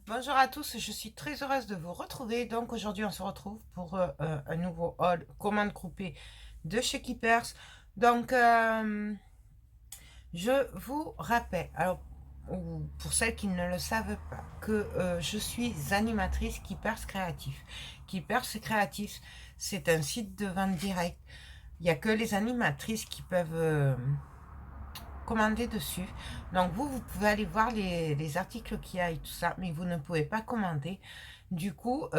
Bonjour à tous, je suis très heureuse de vous retrouver. Donc aujourd'hui on se retrouve pour un nouveau haul commande groupée de chez Keepers. Donc je vous rappelle, alors ou pour celles qui ne le savent pas, que je suis animatrice Keepers Créatif. Keepers Créatif, c'est un site de vente directe. Il n'y a que les animatrices qui peuvent commander dessus. Donc vous pouvez aller voir les articles qu'il y a et tout ça, mais vous ne pouvez pas commander. Du coup,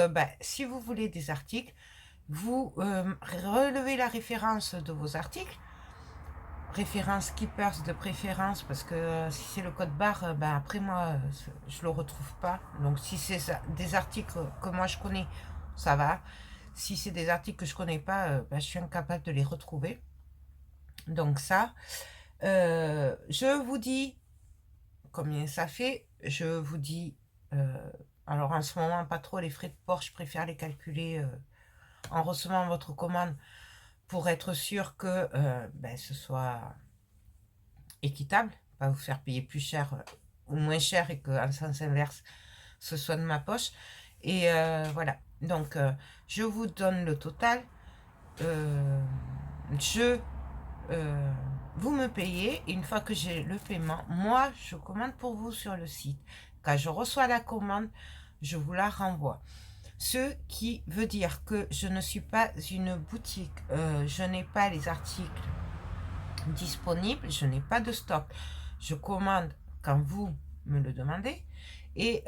si vous voulez des articles, vous relevez la référence de vos articles, référence Keepers de préférence, parce que si c'est le code barre, après moi, je le retrouve pas. Donc si c'est des articles que moi je connais, ça va. Si c'est des articles que je connais pas, je suis incapable de les retrouver. Donc ça, je vous dis combien ça fait. Je vous dis, alors en ce moment, pas trop les frais de port, je préfère les calculer en recevant votre commande pour être sûr que ce soit équitable, pas vous faire payer plus cher ou moins cher et qu'en sens inverse, ce soit de ma poche. Et voilà, donc je vous donne le total. Euh, je vous me payez. Une fois que j'ai le paiement, moi, je commande pour vous sur le site. Quand je reçois la commande, je vous la renvoie. Ce qui veut dire que je ne suis pas une boutique. Je n'ai pas les articles disponibles. Je n'ai pas de stock. Je commande quand vous me le demandez. Et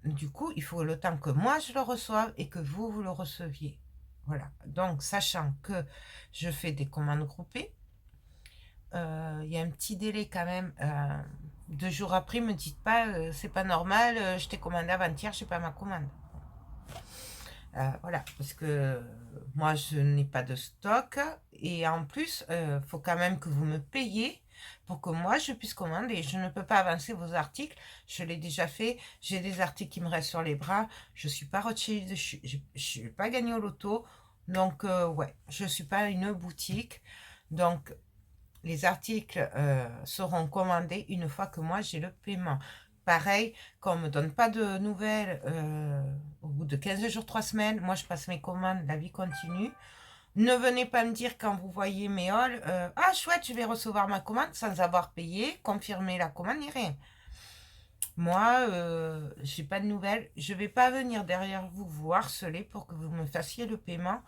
du coup, il faut le temps que moi je le reçoive et que vous le receviez. Voilà. Donc, sachant que je fais des commandes groupées, il y a un petit délai quand même. 2 jours après, me dites pas, c'est pas normal, je t'ai commandé avant-hier, j'ai pas ma commande. Voilà, parce que moi, je n'ai pas de stock. Et en plus, il faut quand même que vous me payiez pour que moi, je puisse commander. Je ne peux pas avancer vos articles. Je l'ai déjà fait. J'ai des articles qui me restent sur les bras. Je suis pas Rothschild, je suis pas gagné au loto. Donc, ouais, je suis pas une boutique. Donc, les articles seront commandés une fois que moi j'ai le paiement. Pareil, quand on ne me donne pas de nouvelles au bout de 15 jours, 3 semaines, moi je passe mes commandes, la vie continue. Ne venez pas me dire quand vous voyez mes halls, ah chouette, je vais recevoir ma commande sans avoir payé, confirmer la commande ni rien. Moi, j'ai pas de nouvelles. Je vais pas venir derrière vous vous harceler pour que vous me fassiez le paiement.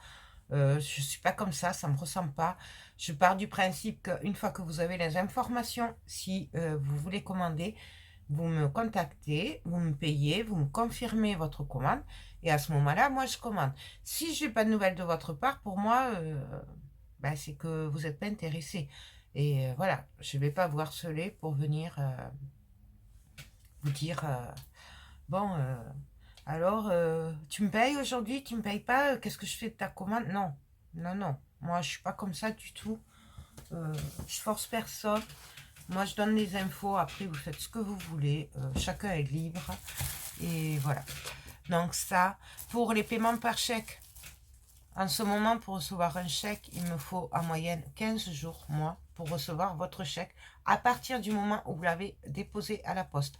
Je suis pas comme ça me ressemble pas. Je pars du principe qu'une fois que vous avez les informations, si vous voulez commander, vous me contactez, vous me payez, vous me confirmez votre commande, et à ce moment-là, moi je commande. Si j'ai pas de nouvelles de votre part, pour moi, c'est que vous n'êtes pas intéressé. Et voilà, je vais pas vous harceler pour venir vous dire bon, alors, tu me payes aujourd'hui, tu me payes pas, qu'est-ce que je fais de ta commande? Non, non, non. Moi, je suis pas comme ça du tout. Euh, je force personne. Moi, je donne les infos. Après, vous faites ce que vous voulez. Chacun est libre. Et voilà. Donc ça, pour les paiements par chèque, en ce moment, pour recevoir un chèque, il me faut en moyenne 15 jours, moi, pour recevoir votre chèque à partir du moment où vous l'avez déposé à la poste.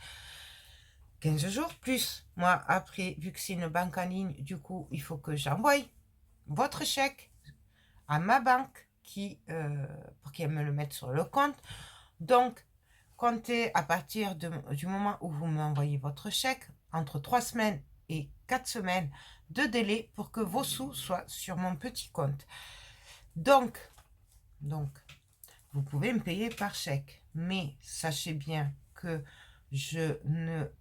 15 jours plus. Moi, après, vu que c'est une banque en ligne, du coup, il faut que j'envoie votre chèque à ma banque pour qu'elle me le mette sur le compte. Donc, comptez à partir du moment où vous m'envoyez votre chèque, entre 3 semaines et 4 semaines de délai pour que vos sous soient sur mon petit compte. Donc, donc, vous pouvez me payer par chèque, mais sachez bien que je ne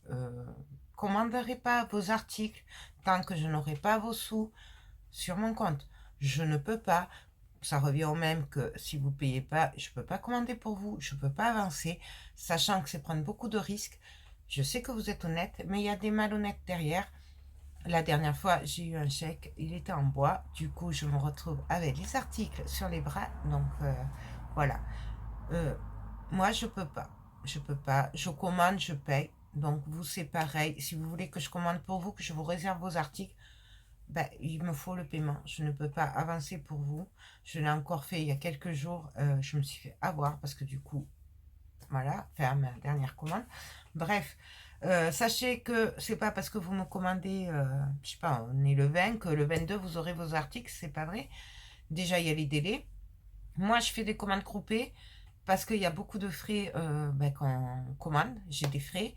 commanderai pas vos articles tant que je n'aurai pas vos sous sur mon compte. Je ne peux pas. Ça revient au même que si vous ne payez pas, je ne peux pas commander pour vous, je ne peux pas avancer, sachant que c'est prendre beaucoup de risques. Je sais que vous êtes honnête, mais il y a des malhonnêtes derrière. La dernière fois, j'ai eu un chèque, il était en bois, du coup, je me retrouve avec les articles sur les bras, donc voilà. Euh, Moi, je peux pas. Je peux pas. Je commande, je paye. Donc, vous, c'est pareil. Si vous voulez que je commande pour vous, que je vous réserve vos articles, il me faut le paiement. Je ne peux pas avancer pour vous. Je l'ai encore fait il y a quelques jours. Je me suis fait avoir parce que du coup, voilà, faire ma dernière commande. Bref, Sachez que c'est pas parce que vous me commandez, je sais pas, on est le 20, que le 22 vous aurez vos articles, c'est pas vrai. Déjà, il y a les délais. Moi, je fais des commandes groupées parce qu'il y a beaucoup de frais quand on commande. J'ai des frais.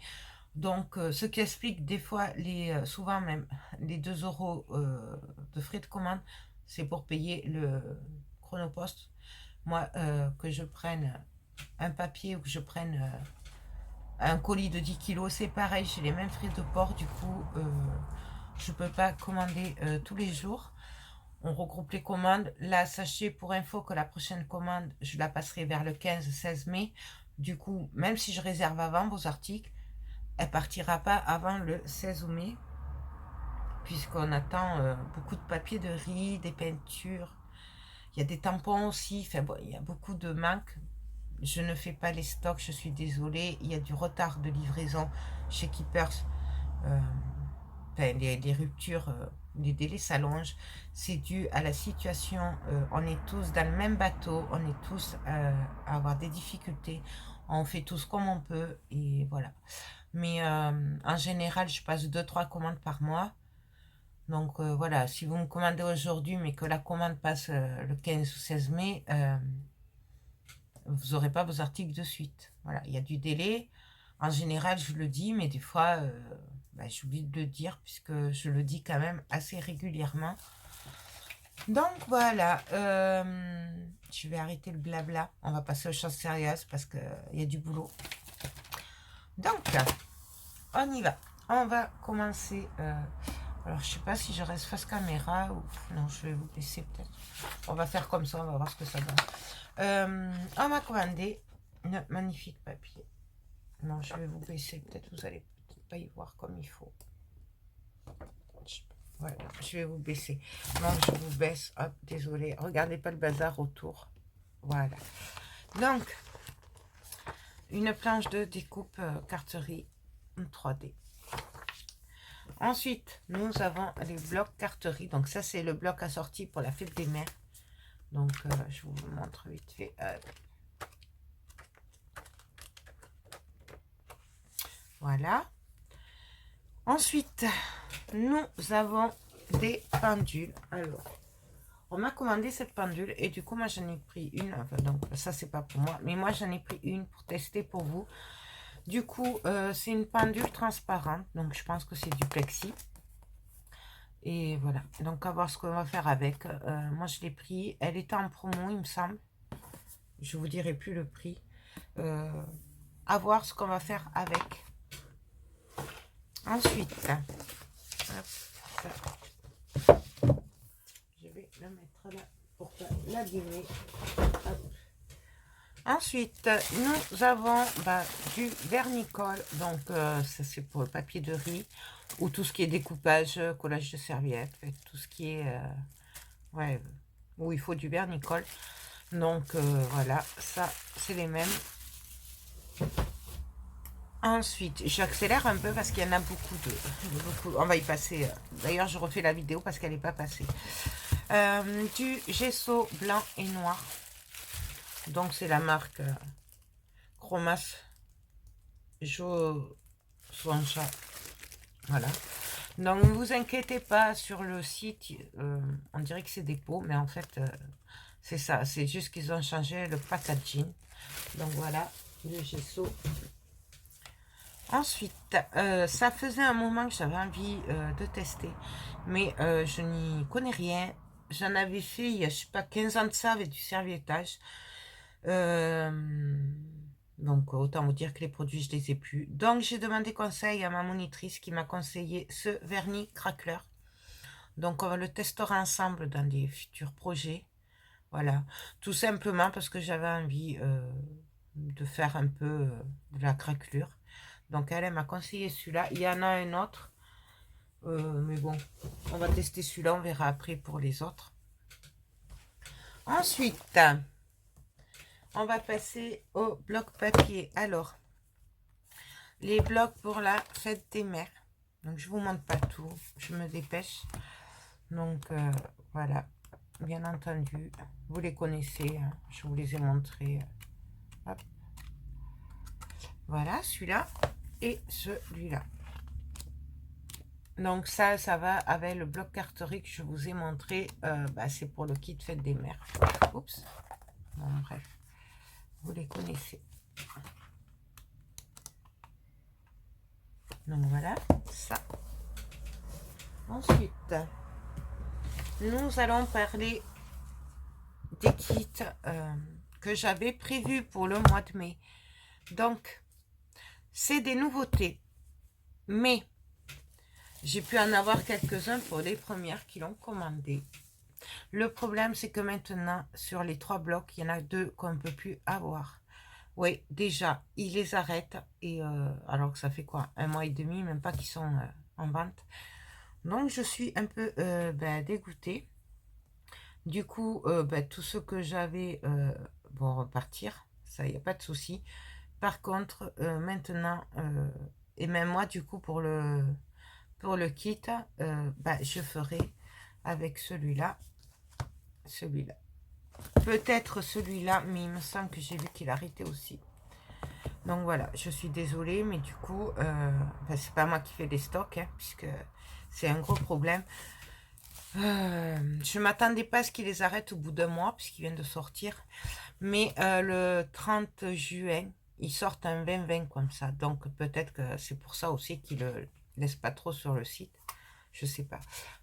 Donc, ce qui explique des fois, souvent même, les 2 euros de frais de commande, c'est pour payer le chronopost. Moi, que je prenne un papier ou que je prenne un colis de 10 kilos, c'est pareil, j'ai les mêmes frais de port. Du coup, je ne peux pas commander tous les jours. On regroupe les commandes. Là, sachez pour info que la prochaine commande, je la passerai vers le 15-16 mai. Du coup, même si je réserve avant vos articles, elle partira pas avant le 16 mai, puisqu'on attend beaucoup de papier de riz, des peintures. Il y a des tampons aussi. Enfin bon, il y a beaucoup de manques. Je ne fais pas les stocks, je suis désolée. Il y a du retard de livraison chez Keepers. Euh, enfin, les ruptures, les délais s'allongent. C'est dû à la situation. On est tous dans le même bateau. On est tous à avoir des difficultés. On fait tous comme on peut. Et voilà. Mais en général, je passe 2-3 commandes par mois. Donc voilà, si vous me commandez aujourd'hui, mais que la commande passe le 15 ou 16 mai, vous n'aurez pas vos articles de suite. Voilà, il y a du délai. En général, je le dis, mais des fois, j'oublie de le dire, puisque je le dis quand même assez régulièrement. Donc voilà, je vais arrêter le blabla. On va passer aux choses sérieuses, parce qu'il y a du boulot. Donc, on y va. On va commencer. Alors, je sais pas si je reste face caméra ou... Non, je vais vous laisser peut-être. On va faire comme ça, on va voir ce que ça donne. On m'a commandé un magnifique papier. Non, je vais vous baisser. Peut-être vous allez peut-être pas y voir comme il faut. Voilà, je vais vous baisser. Non, je vous baisse. Hop, désolé. Regardez pas le bazar autour. Voilà. Donc, une planche de découpe carterie 3D. Ensuite, nous avons les blocs carterie. Donc ça, c'est le bloc assorti pour la fête des mères. Donc, je vous montre vite fait. Voilà. Ensuite, nous avons des pendules. Alors, on m'a commandé cette pendule et du coup, moi, j'en ai pris une. Enfin, donc, ça, c'est pas pour moi. Mais moi, j'en ai pris une pour tester pour vous. Du coup, c'est une pendule transparente. Donc, je pense que c'est du plexi. Et voilà. Donc, à voir ce qu'on va faire avec. Moi, je l'ai pris. Elle était en promo, il me semble. Je vous dirai plus le prix. À voir ce qu'on va faire avec. Ensuite, hop, ça, je vais le mettre là pour pas l'abîmer. Ensuite, nous avons du vernicole. Donc, ça c'est pour le papier de riz ou tout ce qui est découpage, collage de serviettes, tout ce qui est où il faut du vernicole. Donc, voilà, ça c'est les mêmes. Ensuite, j'accélère un peu parce qu'il y en a beaucoup. On va y passer. D'ailleurs, je refais la vidéo parce qu'elle n'est pas passée. Du gesso blanc et noir. Donc, c'est la marque Chromas Jo Swancha. Voilà. Donc, ne vous inquiétez pas sur le site. On dirait que c'est des pots, mais en fait, c'est ça. C'est juste qu'ils ont changé le packaging. Donc, voilà, le gesso. Ensuite, ça faisait un moment que j'avais envie de tester, mais je n'y connais rien. J'en avais fait il y a, je sais pas, 15 ans de ça avec du serviettage. Donc, autant vous dire que les produits, je les ai plus. Donc, j'ai demandé conseil à ma monitrice qui m'a conseillé ce vernis craqueleur. Donc, on le testera ensemble dans des futurs projets. Voilà, tout simplement parce que j'avais envie de faire un peu de la craquelure. Donc, elle m'a conseillé celui-là. Il y en a un autre. Mais bon, on va tester celui-là. On verra après pour les autres. Ensuite, on va passer au bloc papier. Alors, les blocs pour la fête des mères. Donc, je vous montre pas tout. Je me dépêche. Donc, voilà. Bien entendu, vous les connaissez. Hein. Je vous les ai montrés. Hop. Voilà, celui-là. et celui-là. Donc ça va avec le bloc carterie que je vous ai montré. C'est pour le kit Fête des Mères. Oups. Bon, bref. Vous les connaissez. Donc voilà, ça. Ensuite, nous allons parler des kits que j'avais prévus pour le mois de mai. Donc, c'est des nouveautés. Mais j'ai pu en avoir quelques-uns pour les premières qui l'ont commandé. Le problème, c'est que maintenant, sur les 3 blocs, il y en a 2 qu'on ne peut plus avoir. Oui, déjà, ils les arrêtent. Et alors que ça fait quoi, 1 mois et demi, même pas qu'ils sont en vente. Donc, je suis un peu dégoûtée. Du coup, tout ce que j'avais vont repartir. Ça, il n'y a pas de souci. Par contre, maintenant, et même moi, du coup, pour le kit, je ferai avec celui-là. Celui-là. Peut-être celui-là, mais il me semble que j'ai vu qu'il arrêtait aussi. Donc voilà, je suis désolée, mais du coup, c'est pas moi qui fais les stocks, hein, puisque c'est un gros problème. Je m'attendais pas à ce qu'ils les arrêtent au bout d'un mois, puisqu'ils viennent de sortir. Mais le 30 juin, ils sortent un 20-20 comme ça. Donc peut-être que c'est pour ça aussi qu'ils le laissent pas trop sur le site. Je sais pas.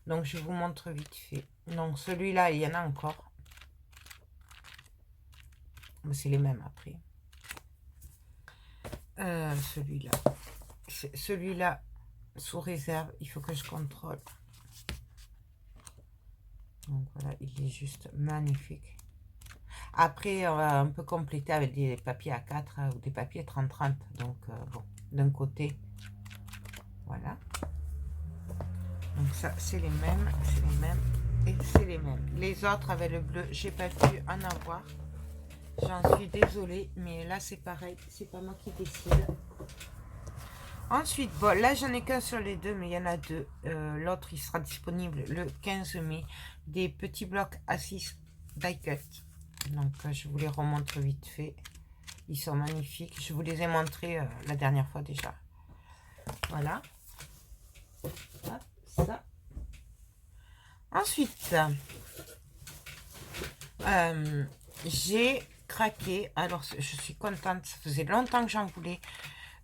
Donc je vous montre vite fait. Donc celui-là, il y en a encore. C'est les mêmes après. Celui-là. Celui-là, sous réserve, il faut que je contrôle. Donc voilà, il est juste magnifique. Après, on va un peu compléter avec des papiers A4 ou des papiers 30-30. Donc, bon, d'un côté, voilà. Donc ça, c'est les mêmes et c'est les mêmes. Les autres avec le bleu, j'ai pas pu en avoir. J'en suis désolée, mais là, c'est pareil. C'est pas moi qui décide. Ensuite, bon, là, j'en ai qu'un sur les 2, mais il y en a 2. L'autre, il sera disponible le 15 mai. Des petits blocs A6 die cut. Donc, je vous les remontre vite fait. Ils sont magnifiques. Je vous les ai montrés la dernière fois déjà. Voilà. Hop, ça. Ensuite, j'ai craqué. Alors, je suis contente. Ça faisait longtemps que j'en voulais.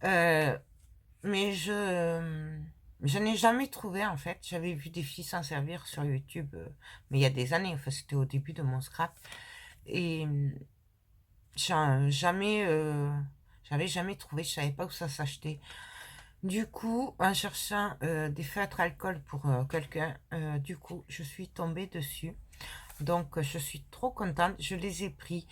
Mais je n'ai jamais trouvé, en fait. J'avais vu des filles s'en servir sur YouTube, mais il y a des années. Enfin, c'était au début de mon scrap. Et j'avais jamais trouvé. Je savais pas où ça s'achetait. Du coup, en cherchant des feutres alcool pour quelqu'un, du coup, je suis tombée dessus. Donc, je suis trop contente. Je les ai pris.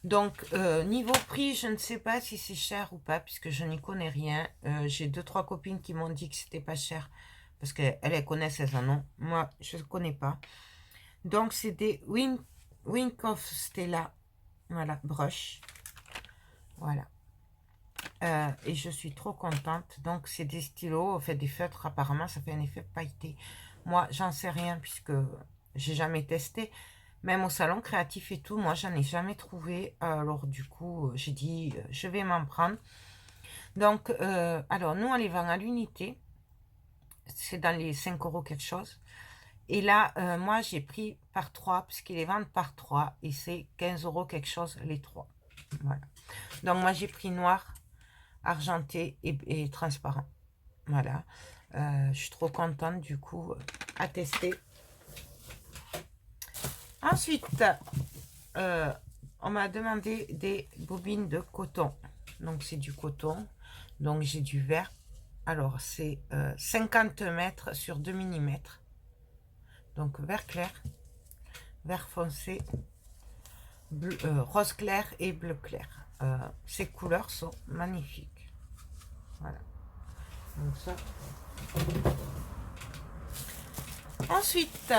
Donc, niveau prix, je ne sais pas si c'est cher ou pas, puisque je n'y connais rien. J'ai 2-3 copines qui m'ont dit que c'était pas cher, parce qu'elles connaissent, elles en ont. Moi, je ne connais pas. Donc, c'est des Wink of Stella, voilà, brush. Voilà. Et je suis trop contente. Donc, c'est des stylos, fait des feutres, apparemment, ça fait un effet pailleté. Moi, j'en sais rien, puisque j'ai jamais testé. Même au salon créatif et tout, moi, j'en ai jamais trouvé. Alors, du coup, j'ai dit, je vais m'en prendre. Donc, alors, nous, on les vend à l'unité. C'est dans les 5 € quelque chose. Et là, moi, j'ai pris par 3, puisqu'ils les vendent par 3. Et c'est 15 € quelque chose, les 3. Voilà. Donc, moi, j'ai pris noir, argenté et transparent. Voilà. Je suis trop contente, du coup, à tester. Ensuite, on m'a demandé des bobines de coton. Donc, c'est du coton. Donc, j'ai du vert. Alors, c'est 50 mètres sur 2 mm. Donc, vert clair, vert foncé, bleu, rose clair et bleu clair. Ces couleurs sont magnifiques. Voilà. Donc, ça. Ensuite,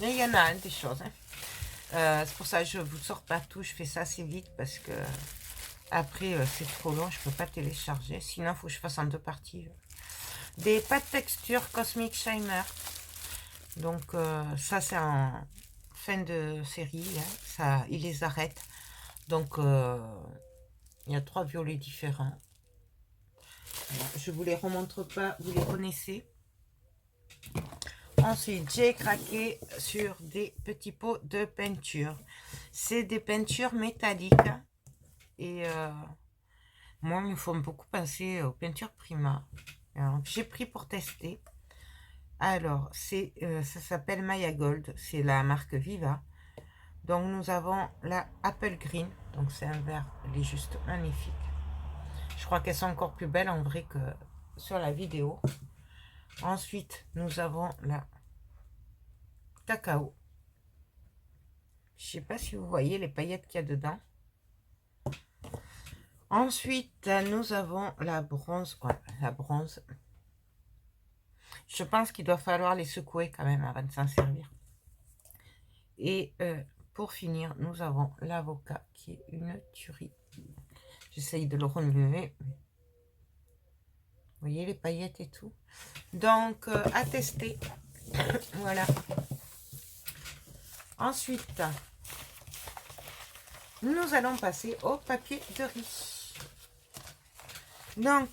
il y en a des choses. Hein. C'est pour ça que je ne vous sors pas tout. Je fais ça assez vite parce que après, c'est trop long. Je ne peux pas télécharger. Sinon, il faut que je fasse en 2 parties. Des pâtes texture Cosmic Shimmer. Donc, ça, c'est en fin de série. Hein. Ça, ils les arrêtent. Donc, il y a 3 violets différents. Voilà, je vous les remontre pas, vous les connaissez. Ensuite, j'ai craqué sur des petits pots de peinture. C'est des peintures métalliques. Et moi, ils me font beaucoup penser aux peintures Prima. J'ai pris pour tester. Alors, ça s'appelle Maya Gold. C'est la marque Viva. Donc, nous avons la Apple Green. Donc, c'est un vert. Elle est juste magnifique. Je crois qu'elles sont encore plus belles en vrai que sur la vidéo. Ensuite, nous avons la Cacao. Je ne sais pas si vous voyez les paillettes qu'il y a dedans. Ensuite, nous avons la bronze. Ouais, la bronze. Je pense qu'il doit falloir les secouer quand même avant de s'en servir. Et pour finir, nous avons l'avocat qui est une tuerie. J'essaye de le relever. Vous voyez les paillettes et tout. Donc, à tester. Voilà. Ensuite, nous allons passer au papier de riz. Donc,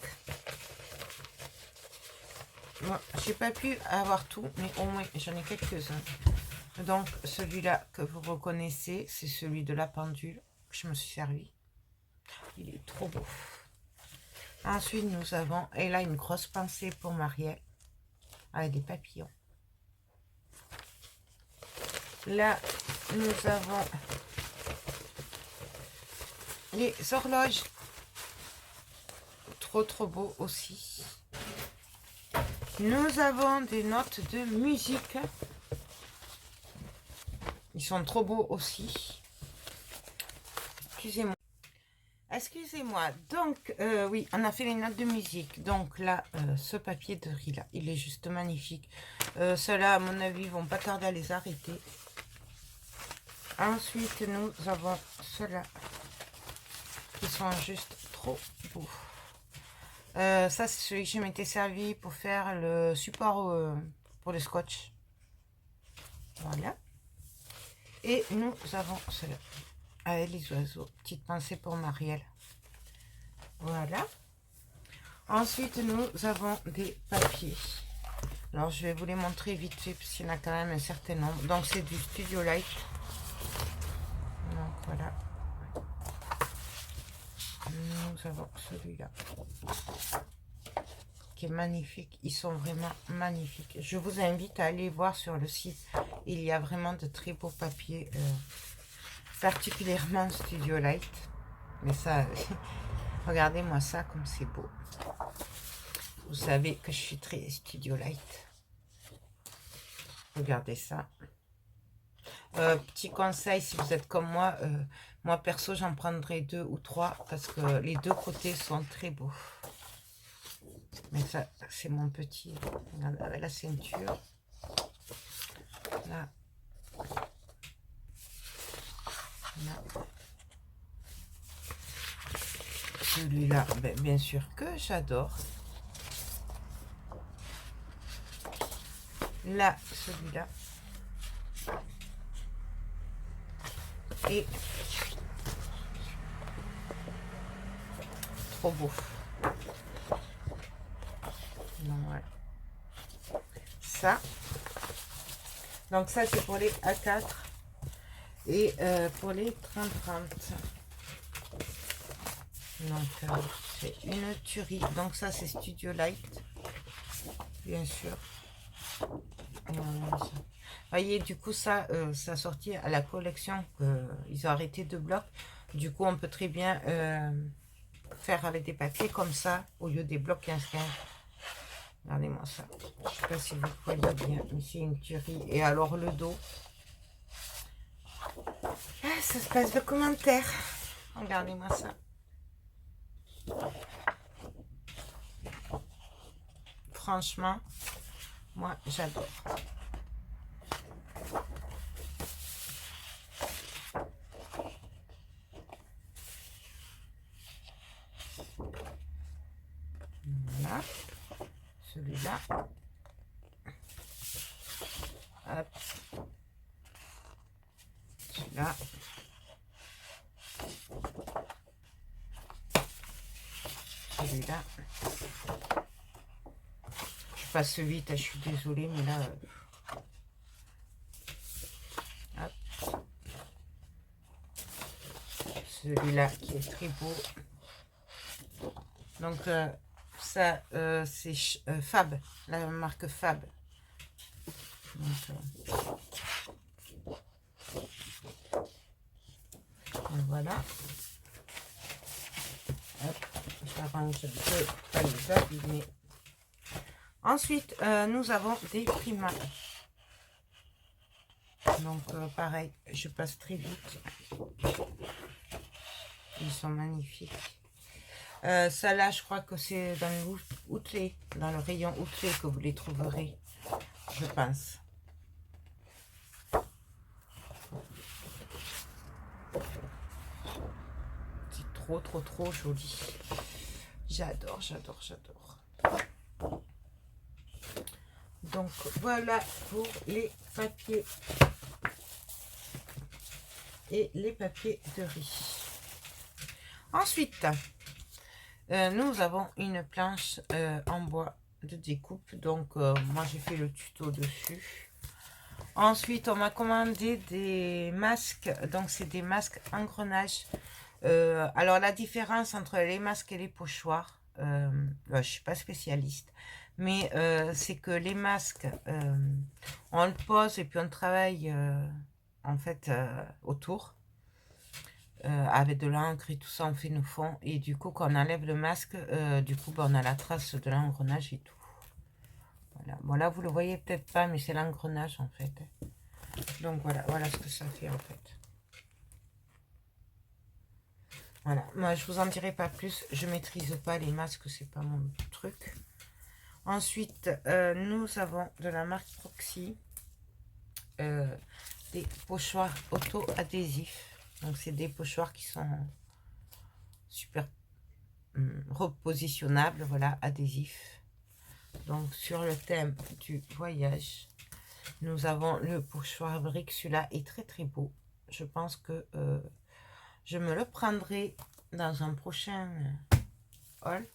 bon, j'ai pas pu avoir tout, mais au moins j'en ai quelques-uns. Donc, celui-là que vous reconnaissez, c'est celui de la pendule que je me suis servi. Il est trop beau. Ensuite, nous avons, et là, une grosse pensée pour Marielle, avec des papillons. Là, nous avons les horloges. Trop beau aussi. Nous avons des notes de musique. Ils sont trop beaux aussi. Excusez-moi. Excusez-moi. Donc, oui, on a fait les notes de musique. Donc là, ce papier de riz là, il est juste magnifique. Ceux-là, à mon avis, vont pas tarder à les arrêter. Ensuite, nous avons ceux-là qui sont juste trop beaux. Ça, c'est celui que je m'étais servi pour faire le support pour le scotch. Voilà. Et nous avons cela. Avec les oiseaux. Petite pensée pour Marielle. Voilà. Ensuite, nous avons des papiers. Alors, je vais vous les montrer vite fait, puisqu'il y en a quand même un certain nombre. Donc, c'est du Studio Light. Donc, voilà. Nous avons celui-là. Qui est magnifique. Ils sont vraiment magnifiques. Je vous invite à aller voir sur le site. Il y a vraiment de très beaux papiers. Particulièrement Studio Light. Mais ça, regardez-moi ça comme c'est beau. Vous savez que je suis très Studio Light. Regardez ça. Petit conseil, si vous êtes comme moi perso, j'en prendrai 2 ou 3 parce que les deux côtés sont très beaux. Mais ça, c'est mon petit. Regardez, avec la ceinture. Là. Là. Celui-là, ben, bien sûr que j'adore. Là, celui-là. Et trop beau. Donc, voilà. Ça. Donc ça, c'est pour les A4. Et pour les 30-30. Donc, c'est une tuerie. Donc ça, c'est Studio Light. Bien sûr. Vous voyez, du coup, ça sortit à la collection. Ils ont arrêté de blocs. Du coup, on peut très bien faire avec des papiers comme ça, au lieu des blocs 15-15. Regardez-moi ça. Je ne sais pas si vous voyez bien, mais c'est une tuerie. Et alors, le dos. Ah, ça se passe de commentaires. Regardez-moi ça. Franchement, moi, j'adore. Voilà. Celui-là. Hop. Celui-là. Celui-là. Je passe vite, je suis désolée, mais là... hop. Celui-là qui est très beau. Donc, ça, c'est Fab, la marque Fab. Donc, voilà. Hop, j'arrange un peu, pas les abîmer. Ensuite, nous avons des Prima. Donc, pareil, je passe très vite. Ils sont magnifiques. Ça là, je crois que c'est dans le outlet, dans le rayon outlet que vous les trouverez, je pense. C'est trop joli. J'adore, j'adore, j'adore. Donc voilà pour les papiers et les papiers de riz. Ensuite, nous avons une planche en bois de découpe. Donc moi j'ai fait le tuto dessus. Ensuite, on m'a commandé des masques. Donc c'est des masques engrenages. Alors la différence entre les masques et les pochoirs, je suis pas spécialiste, mais c'est que les masques, on le pose et puis on travaille en fait autour avec de l'encre et tout ça, on fait nos fonds, et du coup quand on enlève le masque, du coup on a la trace de l'engrenage et tout. Voilà, bon là vous le voyez peut-être pas, mais c'est l'engrenage en fait. Donc voilà, voilà ce que ça fait en fait. Voilà, moi je vous en dirai pas plus, je maîtrise pas les masques, c'est pas mon truc. Ensuite, nous avons de la marque Proxy des pochoirs auto-adhésifs. Donc c'est des pochoirs qui sont super repositionnables, voilà, adhésifs. Donc sur le thème du voyage, nous avons le pochoir brique, celui-là est très beau. Je pense que je me le prendrai dans un prochain haul.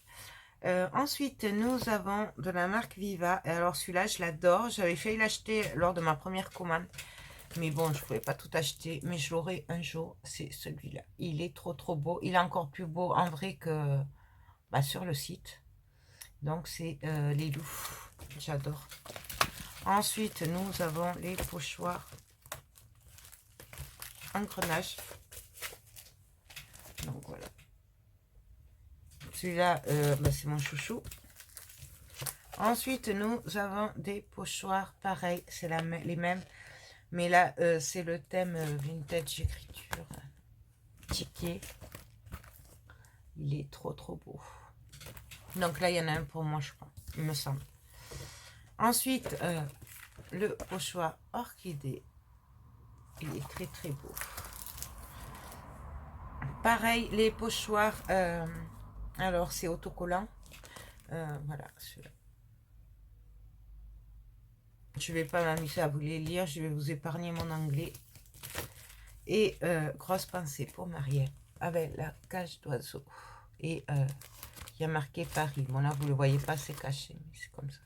Ensuite, nous avons de la marque Viva. Et alors, celui-là, je l'adore. J'avais failli l'acheter lors de ma première commande. Mais bon, je ne pouvais pas tout acheter. Mais je l'aurai un jour. C'est celui-là. Il est trop beau. Il est encore plus beau en vrai que sur le site. Donc, c'est les loups. J'adore. Ensuite, nous avons les pochoirs engrenages. Donc, voilà. Celui-là, c'est mon chouchou. Ensuite, nous avons des pochoirs, pareil, c'est les mêmes. Mais là, c'est le thème vintage écriture. Ticket. Il est trop beau. Donc là, il y en a un pour moi, je crois, il me semble. Ensuite, le pochoir orchidée. Il est très beau. Pareil, les pochoirs, alors c'est autocollant. Voilà, celui-là. Je ne vais pas m'amuser à vous les lire, je vais vous épargner mon anglais. Et grosse pensée pour Marielle, avec la cage d'oiseau. Et il y a marqué Paris. Bon là, vous ne le voyez pas, c'est caché, mais c'est comme ça.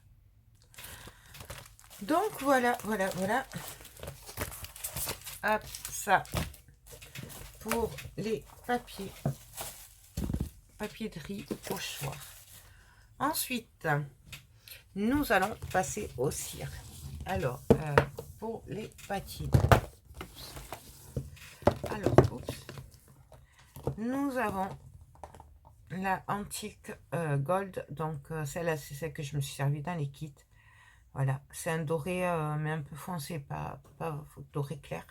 Donc voilà. Hop, ça pour les papiers de riz pochoir. Ensuite, nous allons passer au cire. Alors, pour les patines. Alors, nous avons la antique gold. Donc, celle-là, c'est celle que je me suis servi dans les kits. Voilà, c'est un doré, mais un peu foncé, pas doré clair.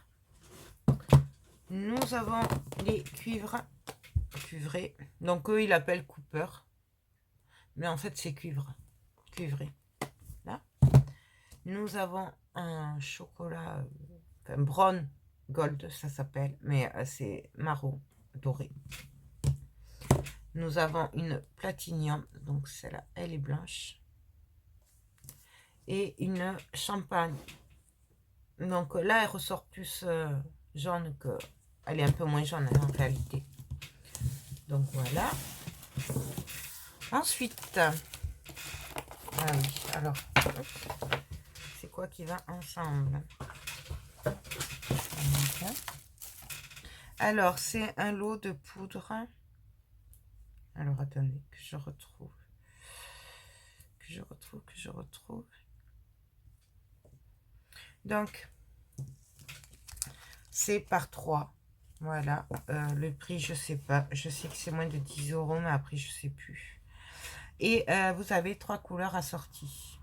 Nous avons les cuivrés. Donc, eux, ils l'appellent Cooper. Mais en fait, c'est cuivré. Là. Nous avons un chocolat, un brown gold, ça s'appelle. Mais c'est marron doré. Nous avons une platinium. Donc, celle-là, elle est blanche. Et une champagne. Donc là, elle ressort plus jaune que... Elle est un peu moins jaune en réalité. Donc voilà. Ensuite, Ah oui, alors, c'est quoi qui va ensemble? Alors, c'est un lot de poudre. Alors, attendez, que je retrouve. Que je retrouve. Donc, c'est par 3. Voilà. Le prix, je sais pas. Je sais que c'est moins de 10 €, mais après, je sais plus. Et vous avez 3 couleurs assorties.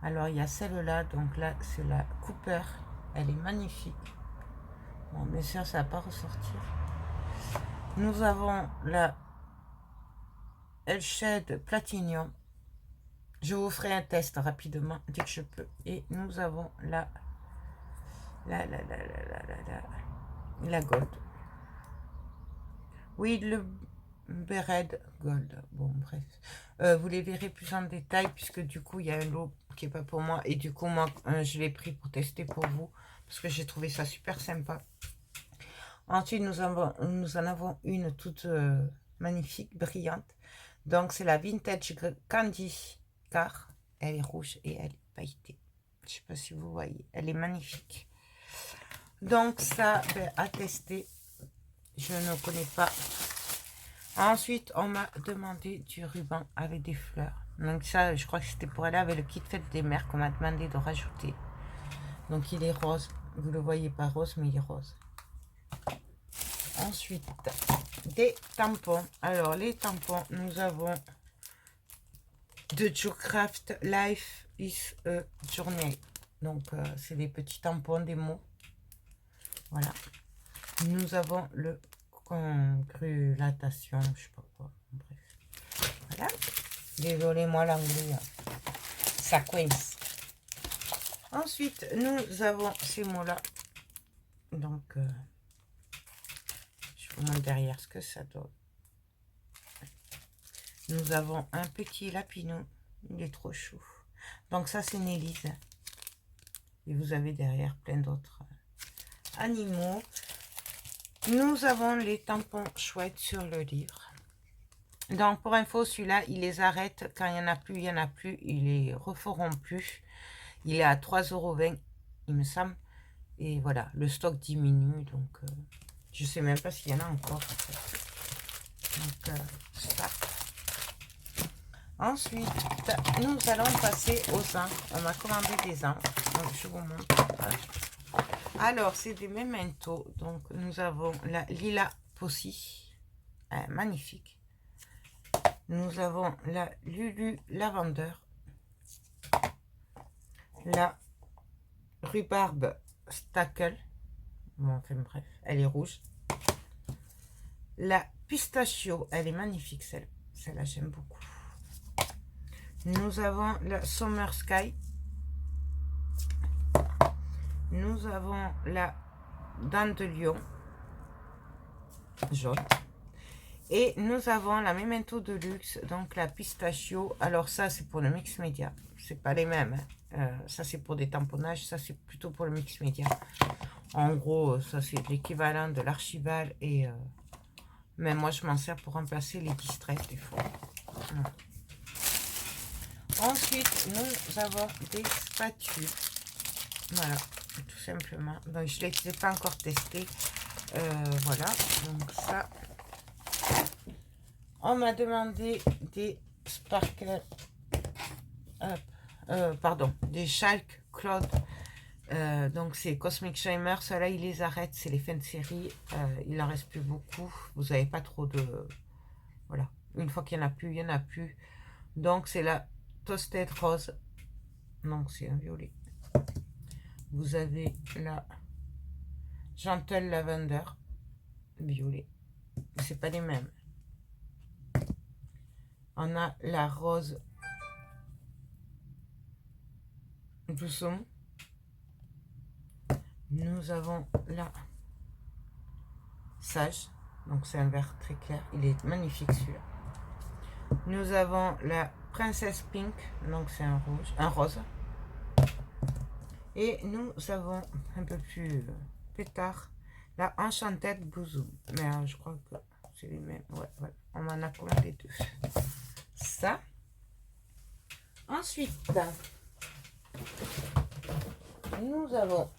Alors, il y a celle-là. Donc là, c'est la Cooper. Elle est magnifique. Bon, mais ça va pas ressortir. Nous avons la Shade Platinum. Je vous ferai un test rapidement dès que je peux. Et nous avons la Gold. Oui, le Bered Gold. Bon, bref. Vous les verrez plus en détail puisque du coup, il y a un lot qui n'est pas pour moi. Et du coup, moi, je l'ai pris pour tester pour vous parce que j'ai trouvé ça super sympa. Ensuite, nous en avons une toute magnifique, brillante. Donc, c'est la Vintage Candy car elle est rouge et elle est pailletée. Je ne sais pas si vous voyez. Elle est magnifique. Donc, ça, ben, à tester. Je ne connais pas. Ensuite, on m'a demandé du ruban avec des fleurs. Donc ça, je crois que c'était pour aller avec le kit fête des mères qu'on m'a demandé de rajouter. Donc il est rose. Vous le voyez pas rose, mais il est rose. Ensuite, des tampons. Alors, les tampons, nous avons de Jocraft Life is a Journey. Donc, c'est des petits tampons, des mots. Voilà. Nous avons le congruation, je sais pas quoi. Bref. Voilà. Désolé, moi, l'anglais, ça coince. Ensuite, nous avons ces mots-là. Donc, je vous montre derrière ce que ça donne. Nous avons un petit lapinou. Il est trop chou. Donc, ça, c'est Nélise. Et vous avez derrière plein d'autres animaux. Nous avons les tampons chouettes sur le livre. Donc, pour info, celui-là, il les arrête. Quand il n'y en a plus, il n'y en a plus. Ils les referont plus. Il est à 3,20 €, il me semble. Et voilà, le stock diminue. Donc, je ne sais même pas s'il y en a encore. Donc, ça. Ensuite, nous allons passer aux encres. On m'a commandé des encres. Donc, je vous montre. Alors, c'est des mementos. Donc, nous avons la Lila Posy. Magnifique. Nous avons la Lulu Lavender. La Rhubarbe Stackle. Bon, enfin bref, elle est rouge. La Pistachio, elle est magnifique, celle-là, j'aime beaucoup. Nous avons la Summer Sky. Nous avons la Dent de Lion, jaune. Et nous avons la Memento de luxe, donc la Pistachio. Alors ça, c'est pour le mix média. C'est pas les mêmes. Hein. Ça, c'est pour des tamponnages. Ça, c'est plutôt pour le mix média. En gros, ça, c'est l'équivalent de l'archival. Et mais moi, je m'en sers pour remplacer les distress des fois. Voilà. Ensuite, nous avons des spatules. Voilà, tout simplement. Donc, je ne les ai pas encore testés. Voilà, donc ça. On m'a demandé des sparkles. Pardon, des Chalk Cloud. Donc, c'est Cosmic Shimer. Ceux-là, ils les arrêtent. C'est les fins de série. Il n'en reste plus beaucoup. Vous n'avez pas trop de... Voilà. Une fois qu'il n'y en a plus, il n'y en a plus. Donc, c'est la Toasted Rose. Donc, c'est un violet. Vous avez la Gentle Lavender. Violet. C'est pas les mêmes. On a la rose Doucement. Nous avons la Sage. Donc, c'est un vert très clair. Il est magnifique, celui-là. Nous avons la Princess Pink, donc c'est un rouge, un rose. Et nous avons un peu plus tard la Enchanted Blousou. Mais je crois que c'est les mêmes. Ouais, ouais. On en a commandé deux. Ça. Ensuite, nous avons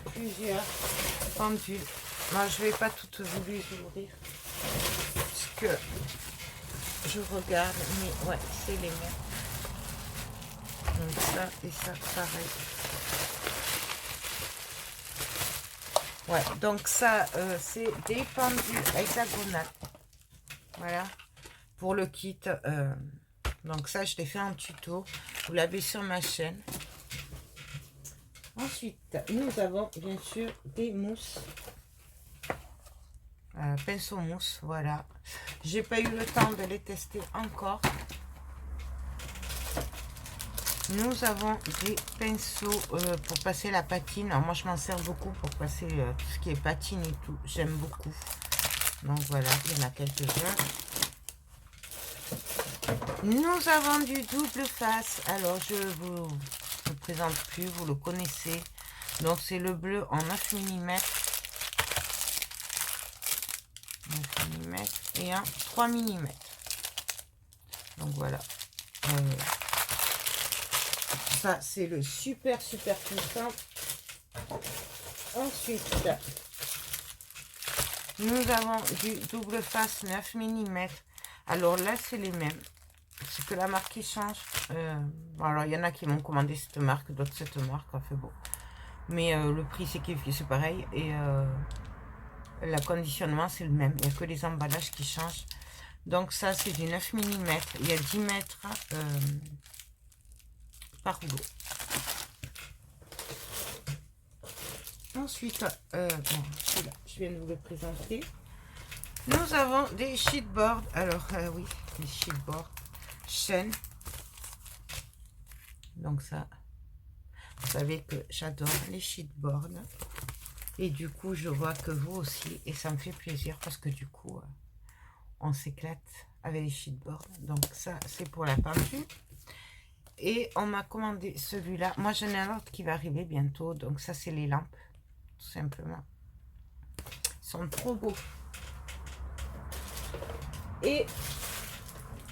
plusieurs pendules. Moi, je ne vais pas toutes vous les ouvrir parce que je regarde, mais ouais, c'est les mêmes. Donc ça et ça, pareil. Ouais, donc ça, c'est des pendules hexagonales. Voilà, pour le kit. Donc ça, je l'ai fait en tuto. Vous l'avez sur ma chaîne. Ensuite, nous avons bien sûr des mousses. Pinceau mousse, voilà. J'ai pas eu le temps de les tester encore. Nous avons des pinceaux pour passer la patine. Alors moi, je m'en sers beaucoup pour passer tout ce qui est patine et tout. J'aime beaucoup. Donc voilà, il y en a quelques-uns. Nous avons du double face. Alors, je vous présente plus, vous le connaissez. Donc, c'est le bleu en 9 mm. 9 mm et un 3 mm. Donc, voilà. Ça, c'est le super puissant. Ensuite, nous avons du double face 9 mm. Alors là, c'est les mêmes. C'est que la marque qui change. Alors, il y en a qui m'ont commandé cette marque, d'autres cette marque. Enfin bon. Mais le prix, c'est pareil. Et l'acconditionnement, c'est le même. Il n'y a que les emballages qui changent. Donc ça, c'est du 9 mm. Il y a 10 mètres par rouleau. Ensuite, bon, celui-là, je viens de vous le présenter. Nous avons des sheetboards. Alors, oui, des sheetboards chêne. Donc ça, vous savez que j'adore les sheetboards. Et du coup, je vois que vous aussi. Et ça me fait plaisir parce que du coup, on s'éclate avec les sheetboards. Donc ça, c'est pour la peinture. Et on m'a commandé celui-là. Moi, j'en ai un autre qui va arriver bientôt. Donc ça, c'est les lampes, tout simplement. Ils sont trop beaux. Et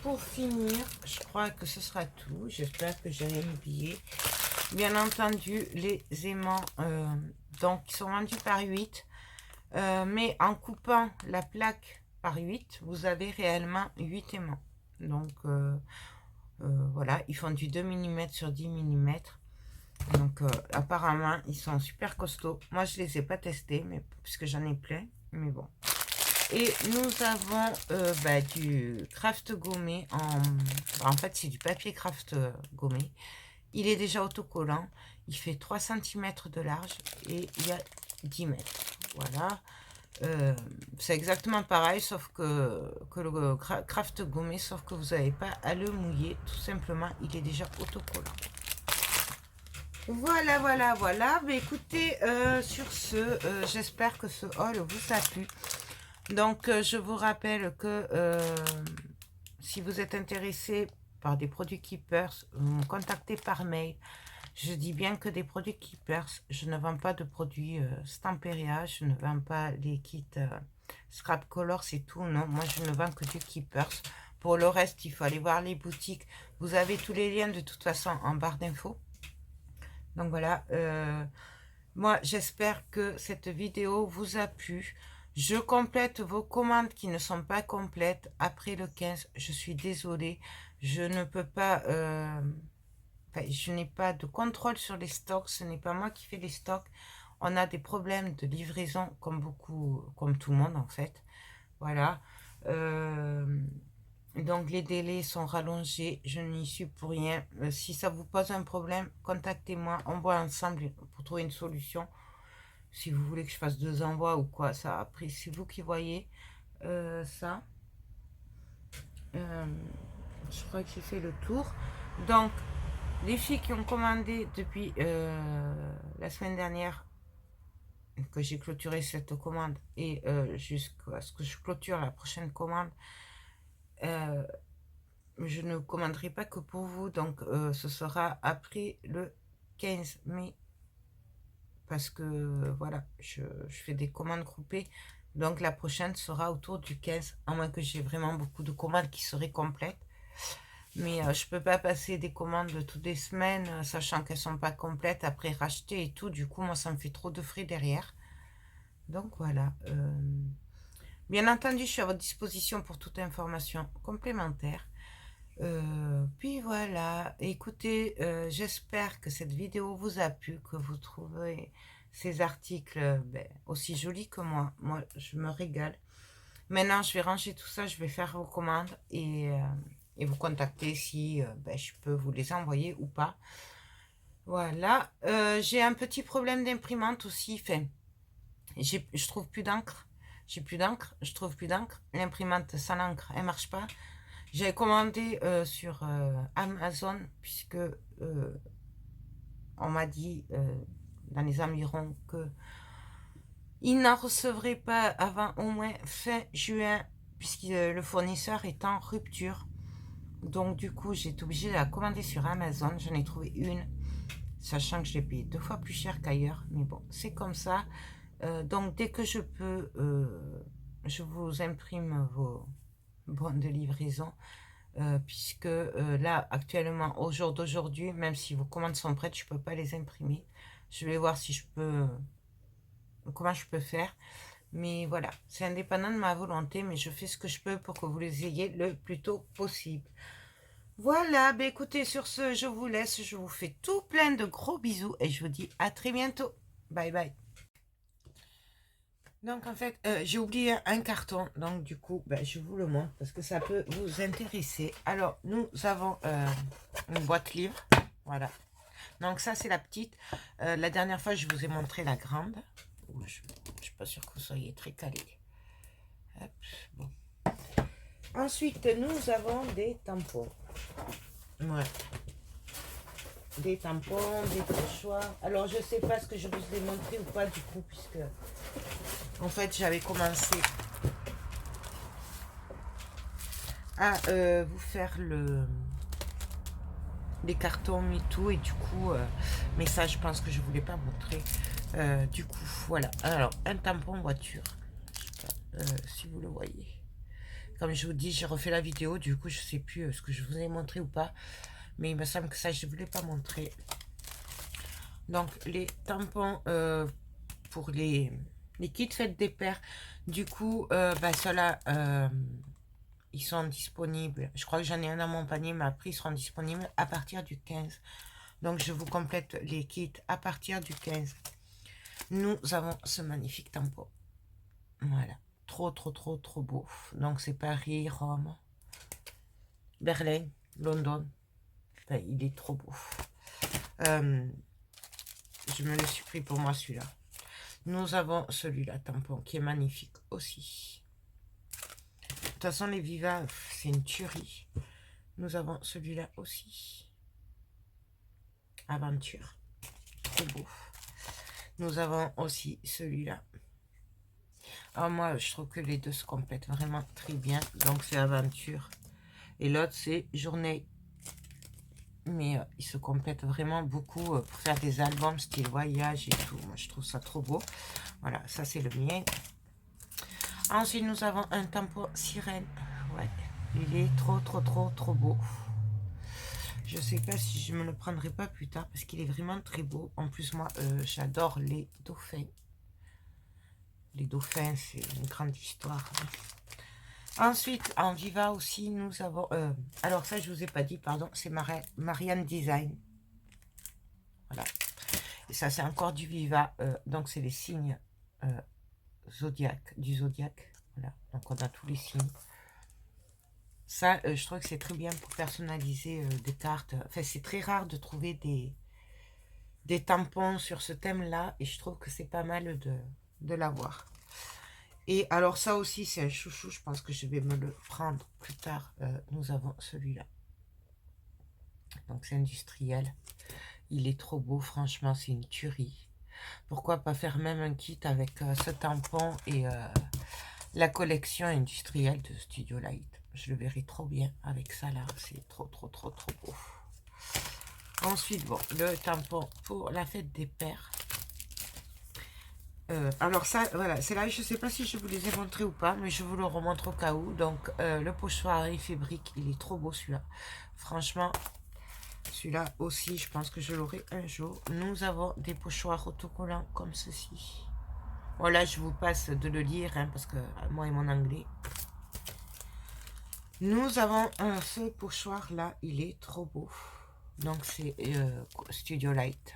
pour finir, je crois que ce sera tout. J'espère que j'ai rien oublié. Bien entendu, les aimants, donc ils sont vendus par 8. Mais en coupant la plaque par 8, vous avez réellement 8 aimants. Donc, voilà, ils font du 2 mm sur 10 mm. Donc, apparemment, ils sont super costauds. Moi, je ne les ai pas testés, mais, puisque j'en ai plein. Mais bon. Et nous avons du craft gommé. En fait, c'est du papier craft gommé. Il est déjà autocollant. Il fait 3 cm de large et il y a 10 mètres. Voilà. C'est exactement pareil, sauf que le craft gommé, sauf que vous n'avez pas à le mouiller. Tout simplement, il est déjà autocollant. Voilà. Mais écoutez, sur ce, j'espère que ce haul vous a plu. Donc, je vous rappelle que si vous êtes intéressé par des produits Keepers, vous me contactez par mail. Je dis bien que des produits Keepers. Je ne vends pas de produits Stamperia. Je ne vends pas les kits Scrap Color, c'est tout. Non, moi, je ne vends que du Keepers. Pour le reste, il faut aller voir les boutiques. Vous avez tous les liens de toute façon en barre d'infos. Donc voilà. Moi, j'espère que cette vidéo vous a plu. Je complète vos commandes qui ne sont pas complètes après le 15. Je suis désolée. Je ne peux pas... je n'ai pas de contrôle sur les stocks. Ce n'est pas moi qui fais les stocks. On a des problèmes de livraison comme tout le monde en fait. Voilà. Donc les délais sont rallongés. Je n'y suis pour rien. Si ça vous pose un problème, contactez-moi. On voit ensemble pour trouver une solution. Si vous voulez que je fasse 2 envois ou quoi, ça après c'est vous qui voyez ça. Je crois que j'ai fait le tour. Donc les filles qui ont commandé depuis la semaine dernière, que j'ai clôturé cette commande, et jusqu'à ce que je clôture la prochaine commande, je ne commanderai pas que pour vous. Donc ce sera après le 15 mai. Parce que voilà, je fais des commandes groupées. Donc la prochaine sera autour du 15, à moins que j'ai vraiment beaucoup de commandes qui seraient complètes. Mais je peux pas passer des commandes toutes les semaines, sachant qu'elles sont pas complètes, après racheter et tout. Du coup, moi, ça me fait trop de frais derrière. Donc voilà. Bien entendu, je suis à votre disposition pour toute information complémentaire. Puis voilà, écoutez, j'espère que cette vidéo vous a plu, que vous trouvez ces articles aussi jolis que moi. Moi, je me régale. Maintenant, je vais ranger tout ça, je vais faire vos commandes et vous contacter si je peux vous les envoyer ou pas. Voilà, j'ai un petit problème d'imprimante aussi. Enfin, je trouve plus d'encre. J'ai plus d'encre, je trouve plus d'encre. L'imprimante sans encre, elle marche pas. J'ai commandé sur Amazon puisque on m'a dit dans les environs que il n'en recevrait pas avant au moins fin juin puisque le fournisseur est en rupture. Donc du coup, j'ai été obligée de la commander sur Amazon. J'en ai trouvé une, sachant que je l'ai payé 2 fois plus cher qu'ailleurs. Mais bon, c'est comme ça. Donc dès que je peux, je vous imprime vos bons de livraison. Puisque là, actuellement, au jour d'aujourd'hui, même si vos commandes sont prêtes, je ne peux pas les imprimer. Je vais voir si je peux, comment je peux faire. Mais voilà, c'est indépendant de ma volonté, mais je fais ce que je peux pour que vous les ayez le plus tôt possible. Voilà, ben écoutez, sur ce, je vous laisse. Je vous fais tout plein de gros bisous et je vous dis à très bientôt. Bye bye. Donc en fait, j'ai oublié un carton, donc du coup, je vous le montre parce que ça peut vous intéresser. Alors, nous avons une boîte livre, voilà. Donc ça, c'est la petite. La dernière fois, je vous ai montré la grande. Je ne suis pas sûre que vous soyez très calé. Hop, bon. Ensuite, nous avons des tampons. Ouais. Des tampons, des pochoirs. Alors, je ne sais pas ce que je vous ai montré ou pas du coup, puisque en fait, j'avais commencé à vous faire les cartons MeToo et du coup, mais ça, je pense que je ne voulais pas montrer. Du coup, voilà. Alors, un tampon voiture. Je sais pas si vous le voyez. Comme je vous dis, j'ai refait la vidéo, du coup, je ne sais plus ce que je vous ai montré ou pas. Mais il me semble que ça, je ne voulais pas montrer. Donc, les tampons pour les kits faites des paires. Du coup, ceux-là, ils sont disponibles. Je crois que j'en ai un dans mon panier, mais après, ils seront disponibles à partir du 15. Donc, je vous complète les kits à partir du 15. Nous avons ce magnifique tampon. Voilà. Trop, trop, trop, trop beau. Donc, c'est Paris, Rome, Berlin, London. Enfin, il est trop beau. Je me le suis pris pour moi, celui-là. Nous avons celui-là, tampon, qui est magnifique aussi. De toute façon, les Viva, c'est une tuerie. Nous avons celui-là aussi. Aventure. Trop beau. Nous avons aussi celui-là. Alors moi, je trouve que les deux se complètent vraiment très bien. Donc, c'est Aventure. Et l'autre, c'est Journée. Mais ils se complètent vraiment beaucoup pour faire des albums style voyage et tout. Moi, je trouve ça trop beau. Voilà, ça, c'est le mien. Ensuite, nous avons un tampon sirène. Ouais, il est trop, trop, trop, trop beau. Je sais pas si je me le prendrai pas plus tard parce qu'il est vraiment très beau. En plus, moi, j'adore les dauphins. Les dauphins, c'est une grande histoire. Ensuite, en Viva aussi, nous avons... alors ça, je vous ai pas dit, pardon, c'est Marianne Design. Voilà. Et ça, c'est encore du Viva. Donc, c'est les signes du zodiaque. Voilà. Donc, on a tous les signes. Ça, je trouve que c'est très bien pour personnaliser des cartes. Enfin, c'est très rare de trouver des tampons sur ce thème-là. Et je trouve que c'est pas mal de l'avoir. Et alors ça aussi, c'est un chouchou. Je pense que je vais me le prendre plus tard. Nous avons celui-là. Donc, c'est industriel. Il est trop beau. Franchement, c'est une tuerie. Pourquoi pas faire même un kit avec ce tampon et la collection industrielle de Studio Light. Je le verrai trop bien avec ça là. C'est trop, trop, trop, trop beau. Ensuite, bon, le tampon pour la fête des pères. Alors ça, voilà, c'est là, je sais pas si je vous les ai montrés ou pas, mais je vous le remontre au cas où. Donc, le pochoir éphébrique, il est trop beau celui-là. Franchement, celui-là aussi, je pense que je l'aurai un jour. Nous avons des pochoirs autocollants comme ceci. Voilà, je vous passe de le lire, hein, parce que moi et mon anglais. Nous avons ce pochoir-là, il est trop beau. Donc, c'est Studio Light.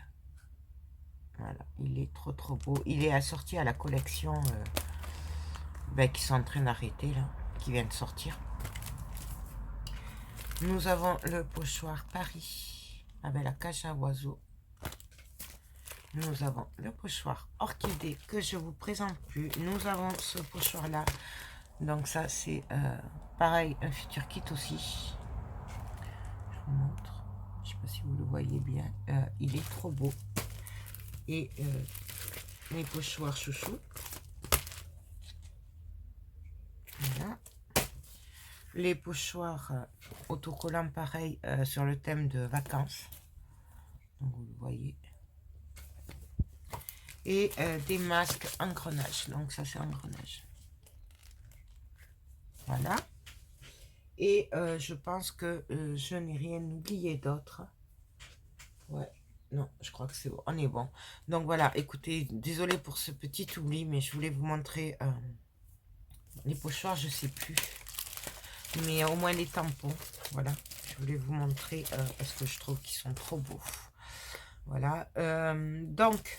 Voilà, il est trop beau. Il est assorti à la collection qui sont en train d'arrêter, là, qui vient de sortir. Nous avons le pochoir Paris avec la cage à oiseaux. Nous avons le pochoir orchidée que je vous présente plus. Nous avons ce pochoir là. Donc ça c'est pareil, un futur kit aussi. Je vous montre. Je sais pas si vous le voyez bien. Il est trop beau. Et mes pochoirs chouchou. Voilà. Les pochoirs autocollants pareil sur le thème de vacances. Donc vous le voyez. Et des masques engrenage. Donc ça c'est engrenage. Voilà. Et je pense que je n'ai rien oublié d'autre. Ouais. Non, je crois que c'est bon. On est bon. Donc voilà, écoutez, désolé pour ce petit oubli, mais je voulais vous montrer les pochoirs, je sais plus. Mais au moins les tampons. Voilà. Je voulais vous montrer parce que je trouve qu'ils sont trop beaux. Voilà. Donc,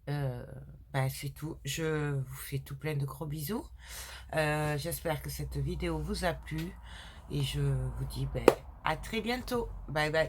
c'est tout. Je vous fais tout plein de gros bisous. J'espère que cette vidéo vous a plu. Et je vous dis à très bientôt. Bye bye.